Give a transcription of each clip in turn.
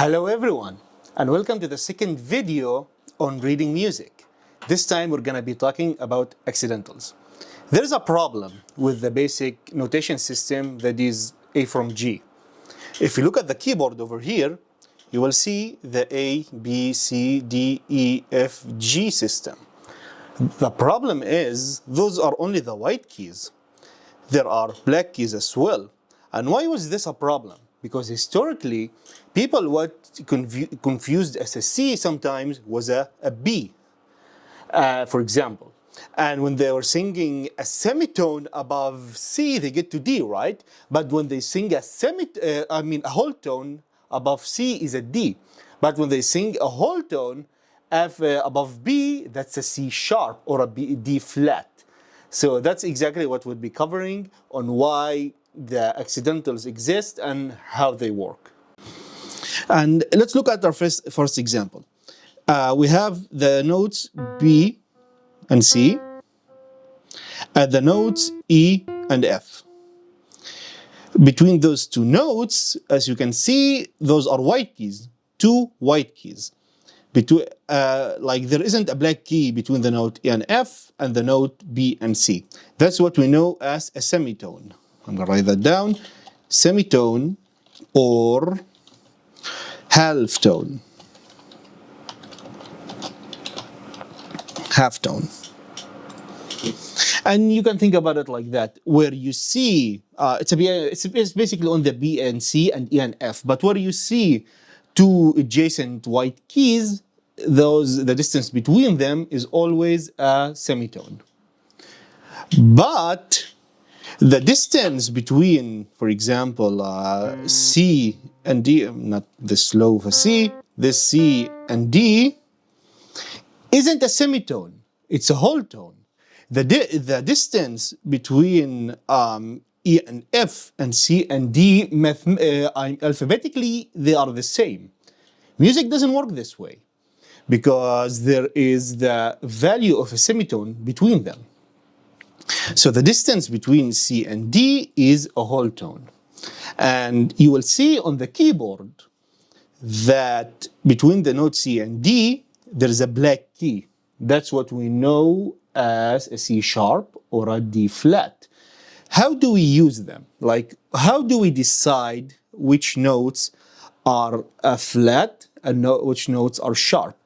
Hello everyone, and welcome to the second video on reading music. This time we're going to be talking about accidentals. There's a problem with the basic notation system that is A from G. If you look at the keyboard over here, you will see the A, B, C, D, E, F, G system. The problem is those are only the white keys. There are black keys as well. And why was this a problem? Because historically, people what confused as a C sometimes was a B, for example. And when they were singing a semitone above C, they get to D, right? But when they sing a a whole tone above C is a D. But when they sing a whole tone F above B, that's a C sharp or a D flat. So that's exactly what we'll be covering on why the accidentals exist and how they work. And let's look at our first example. We have the notes B and C and the notes E and F. Between those two notes, as you can see, those are white keys, two white keys. Like there isn't a black key between the note E and F and the note B and C. That's what we know as a semitone. I'm going to write that down. Semitone or halftone. Halftone. And you can think about it like that, where you see, it's basically on the B and C and E and F, but where you see two adjacent white keys, the distance between them is always a semitone. But the distance between, for example, C and D, not this slow for C, this C and D, isn't a semitone, it's a whole tone. The distance between E and F and C and D, alphabetically, they are the same. Music doesn't work this way because there is the value of a semitone between them. So the distance between C and D is a whole tone. And you will see on the keyboard that between the note C and D, there's a black key. That's what we know as a C sharp or a D flat. How do we use them? Like, how do we decide which notes are flat and which notes are sharp?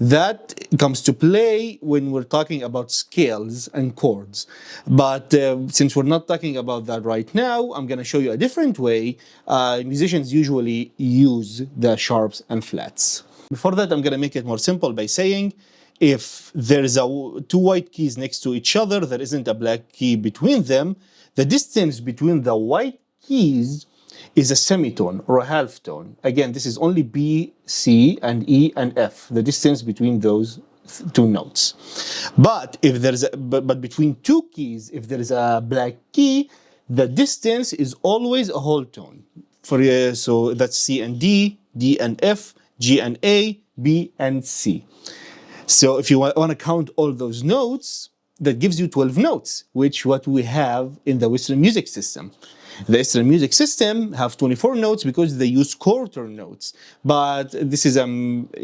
That comes to play when we're talking about scales and chords. But since we're not talking about that right now, I'm going to show you a different way. Musicians usually use the sharps and flats. Before that, I'm going to make it more simple by saying, if there's two white keys next to each other, there isn't a black key between them, the distance between the white keys is a semitone or a halftone. Again, this is only B, C, and E and F, the distance between those two notes. But if there's but between two keys, if there is a black key, the distance is always a whole tone. So that's C and D, D and F, G and A, B and C. So if you want to count all those notes, that gives you 12 notes, which what we have in the Western music system. The Eastern music system have 24 notes because they use quarter notes. But this is a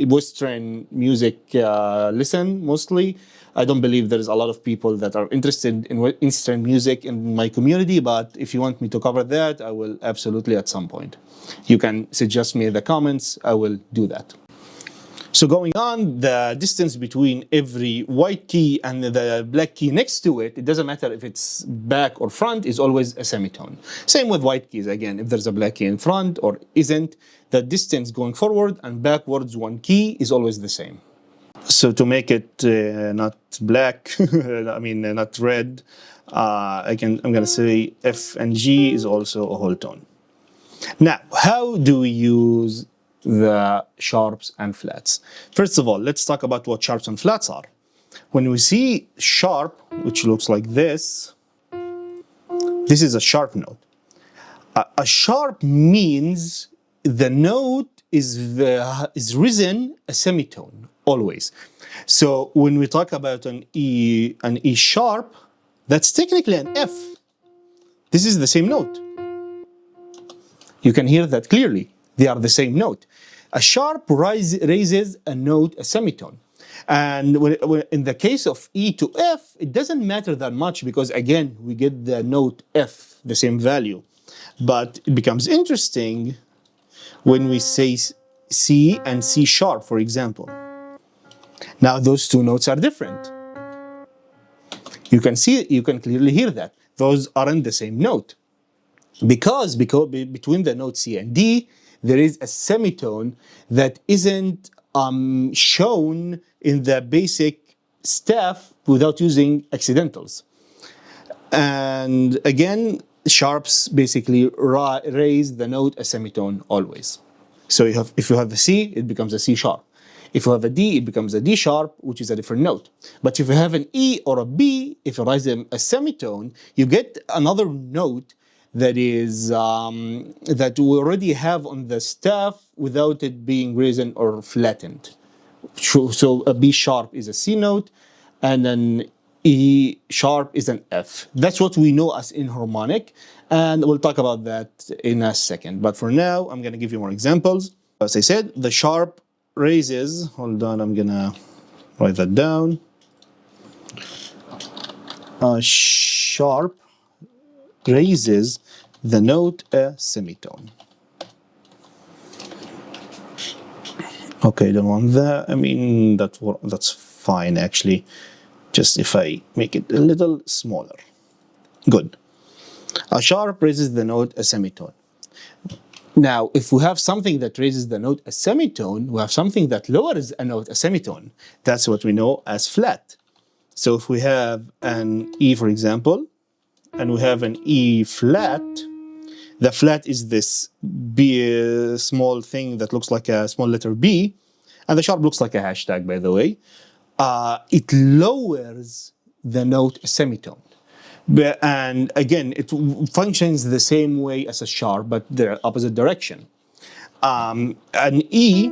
Western music listen mostly. I don't believe there's a lot of people that are interested in Eastern music in my community, but if you want me to cover that, I will absolutely at some point. You can suggest me in the comments, I will do that. So going on, the distance between every white key and the black key next to it, it doesn't matter if it's back or front, is always a semitone. Same with white keys, again, if there's a black key in front or isn't, the distance going forward and backwards one key is always the same. So to make it not black, not red, I'm going to say F and G is also a whole tone. Now, how do we use the sharps and flats? First of all, let's talk about what sharps and flats are. When we see sharp, which looks like this is a sharp note. A sharp means the note is risen a semitone, always. So when we talk about an E sharp, that's technically an F. This is the same note. You can hear that clearly. They are the same note. A sharp raises a note a semitone. And in the case of E to F, it doesn't matter that much because, again, we get the note F, the same value. But it becomes interesting when we say C and C sharp, for example. Now those two notes are different. You can clearly hear that. Those aren't the same note. Because between the note C and D, there is a semitone that isn't shown in the basic staff without using accidentals. And again, sharps basically raise the note a semitone always. So if you have a C, it becomes a C sharp. If you have a D, it becomes a D sharp, which is a different note. But if you have an E or a B, if you raise them a semitone, you get another note that is that we already have on the staff without it being risen or flattened. So a B sharp is a C note, and an E sharp is an F. That's what we know as enharmonic, and we'll talk about that in a second. But for now, I'm going to give you more examples. As I said, the sharp raises, hold on, I'm going to write that down. Sharp raises the note a semitone. Okay, don't want that. I mean, that's fine actually. Just if I make it a little smaller. Good. A sharp raises the note a semitone. Now, if we have something that raises the note a semitone, we have something that lowers a note a semitone. That's what we know as flat. So if we have an E, for example, and we have an E flat, the flat is this B, small thing that looks like a small letter B, and the sharp looks like a hashtag, by the way. It lowers the note a semitone. And again, it functions the same way as a sharp, but the opposite direction. An E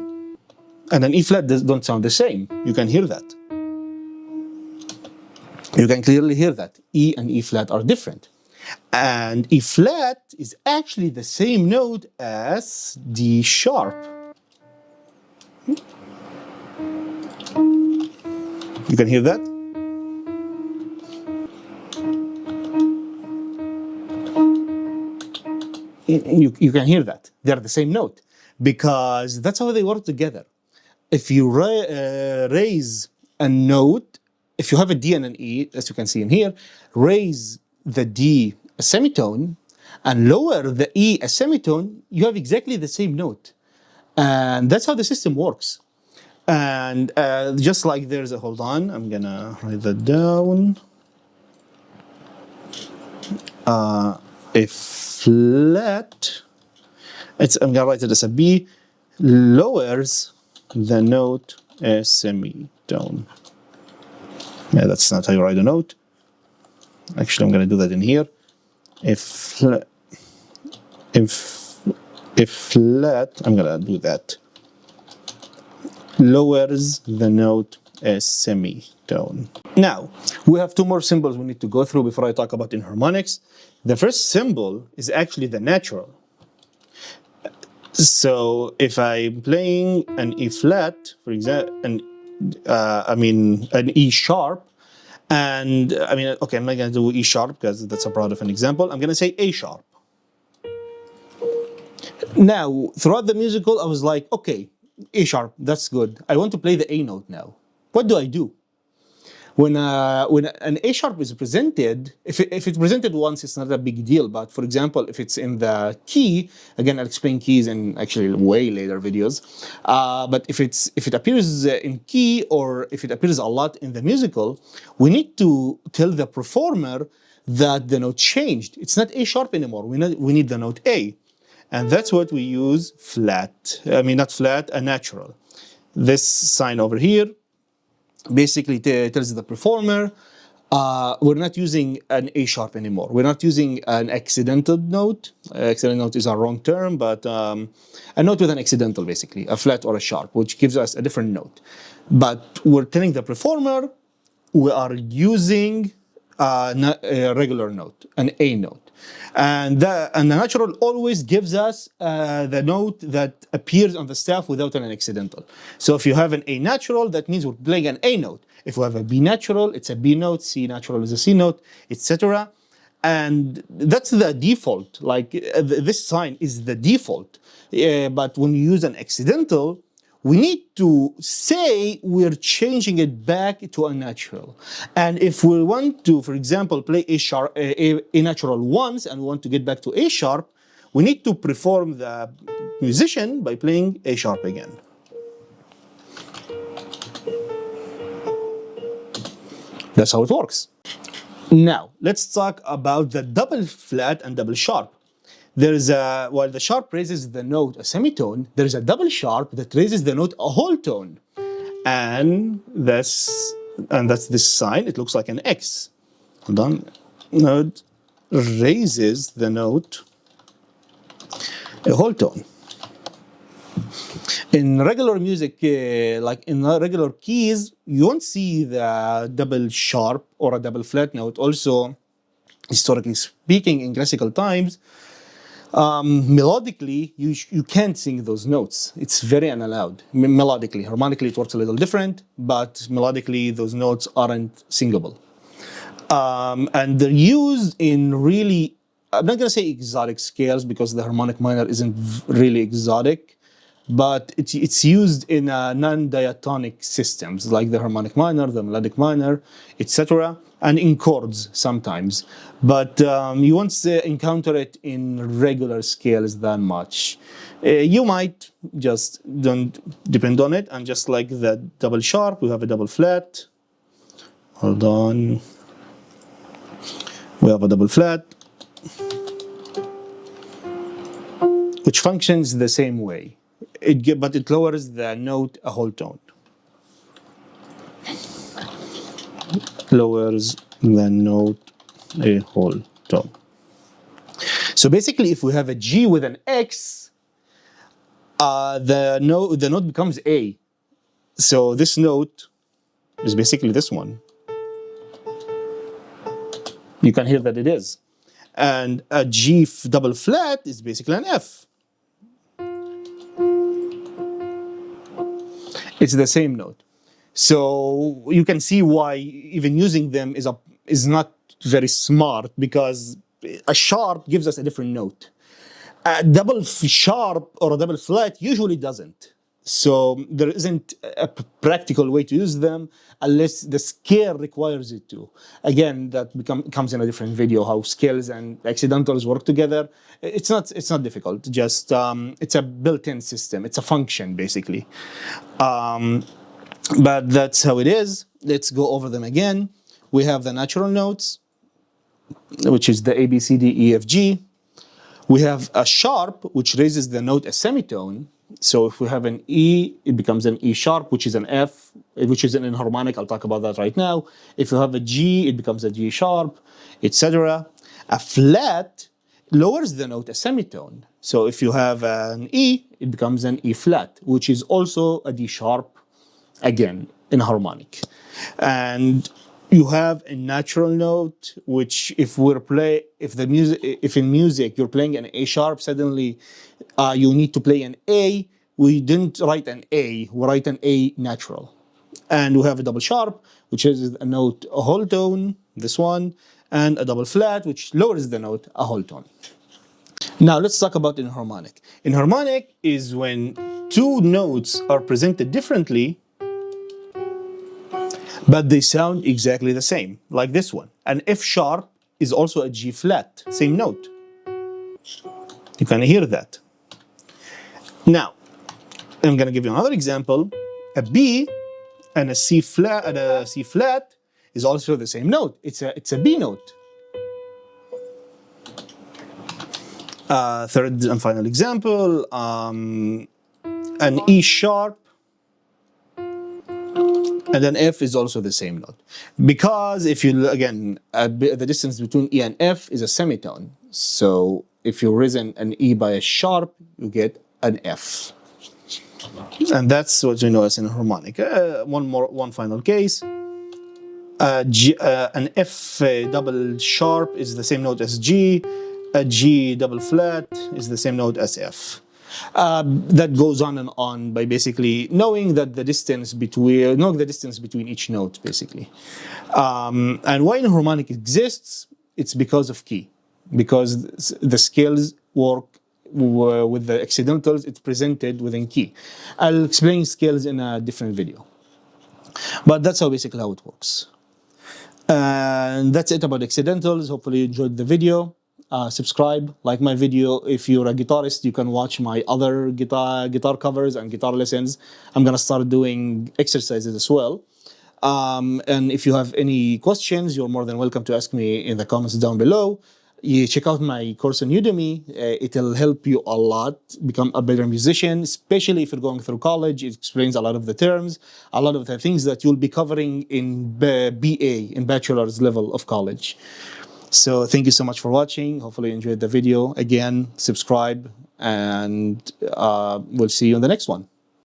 and an E flat don't sound the same. You can hear that. You can clearly hear that. E and E flat are different. And E flat is actually the same note as D sharp. You can hear that? You can hear that. They're the same note because that's how they work together. If you raise a note, if you have a D and an E, as you can see in here, raise the D a semitone and lower the E a semitone, you have exactly the same note. And that's how the system works. And just like there's a, hold on, I'm gonna write that down. A flat, I'm gonna write it as a B, lowers the note a semitone. Yeah, that's not how you write a note. Actually, I'm gonna do that in here. If flat, I'm gonna do that. Lowers the note a semitone. Now, we have two more symbols we need to go through before I talk about enharmonics. The first symbol is actually the natural. So if I'm playing an E flat, for example, an E sharp, and okay, I'm not gonna do E sharp because that's a part of an example. I'm gonna say A sharp. Now, throughout the musical, I was like, okay, A sharp, that's good. I want to play the A note now. What do I do? When an A sharp is presented, if it's presented once, it's not a big deal. But for example, if it's in the key, again, I'll explain keys in actually way later videos. But if it appears in key or if it appears a lot in the musical, we need to tell the performer that the note changed. It's not A sharp anymore. We need the note A. And that's what we use flat. Not flat, a natural. This sign over here basically tells the performer, we're not using an A sharp anymore. We're not using an accidental note. Accidental note is a wrong term, but a note with an accidental, basically, a flat or a sharp, which gives us a different note. But we're telling the performer we are using a regular note, an A note. And the natural always gives us the note that appears on the staff without an accidental. So if you have an A natural, that means we're playing an A note. If we have a B natural, it's a B note, C natural is a C note, etc. And that's the default. Like this sign is the default. But when you use an accidental, we need to say we're changing it back to a natural. And if we want to, for example, play A natural once and we want to get back to A sharp, we need to perform the musician by playing A sharp again. That's how it works. Now, let's talk about the double flat and double sharp. There's a, while the sharp raises the note a semitone, there's a double sharp that raises the note a whole tone. And that's this sign. It looks like an X. Hold on. Note raises the note a whole tone. In regular music, like in regular keys, you won't see the double sharp or a double flat note. Also, historically speaking, in classical times, melodically, you can't sing those notes. It's very unallowed. Melodically, harmonically, it works a little different, but melodically, those notes aren't singable. And they're used in really, I'm not going to say exotic scales because the harmonic minor isn't really exotic, but it's used in non-diatonic systems like the harmonic minor, the melodic minor, etc., and in chords sometimes. But you won't encounter it in regular scales that much. You might just don't depend on it, and just like the double sharp, we have a double flat. Hold on. We have a double flat, which functions the same way. But it lowers the note a whole tone. Lowers the note a whole tone. So basically, if we have a G with an X, the note becomes A. So this note is basically this one. You can hear that it is. And a G double flat is basically an F. It's the same note. So you can see why even using them is not very smart, because a sharp gives us a different note. A double sharp or a double flat usually doesn't. So there isn't a practical way to use them unless the scale requires it to. Again, that comes in a different video, how scales and accidentals work together. It's not difficult. Just it's a built-in system. It's a function basically. But that's how it is. Let's go over them again. We have the natural notes, which is the A, B, C, D, E, F, G. We have a sharp, which raises the note a semitone. So if we have an E, it becomes an E sharp, which is an F, which is an enharmonic. I'll talk about that right now. If you have a G, it becomes a G sharp, etc. A flat lowers the note a semitone. So if you have an E, it becomes an E flat, which is also a D sharp, again, enharmonic. And you have a natural note, which if in music you're playing an A sharp, suddenly you need to play an A. We didn't write an A, we write an A natural. And we have a double sharp, which is a note a whole tone, this one, and a double flat, which lowers the note a whole tone. Now let's talk about enharmonic. Enharmonic is when two notes are presented differently, but they sound exactly the same, like this one. An F sharp is also a G flat, same note. You can hear that. Now, I'm gonna give you another example. A B and a C flat is also the same note. It's a B note. Third and final example, an E sharp, and then F is also the same note. Because if you, again, the distance between E and F is a semitone. So if you risen an E by a sharp, you get an F. And that's what we know as an harmonic. One final case. An F double sharp is the same note as G. A G double flat is the same note as F. That goes on and on by basically knowing the distance between each note, basically. And why enharmonic exists, it's because of key. Because the scales work with the accidentals, it's presented within key. I'll explain scales in a different video. But that's basically how it works. And that's it about accidentals. Hopefully you enjoyed the video. Subscribe, like my video. If you're a guitarist, you can watch my other guitar covers and guitar lessons. I'm gonna start doing exercises as well. And if you have any questions, you're more than welcome to ask me in the comments down below. You check out my course on Udemy. It'll help you a lot become a better musician, especially if you're going through college. It explains a lot of the terms, a lot of the things that you'll be covering in BA, in bachelor's level of college. So thank you so much for watching. Hopefully you enjoyed the video. Again, subscribe, and we'll see you in the next one.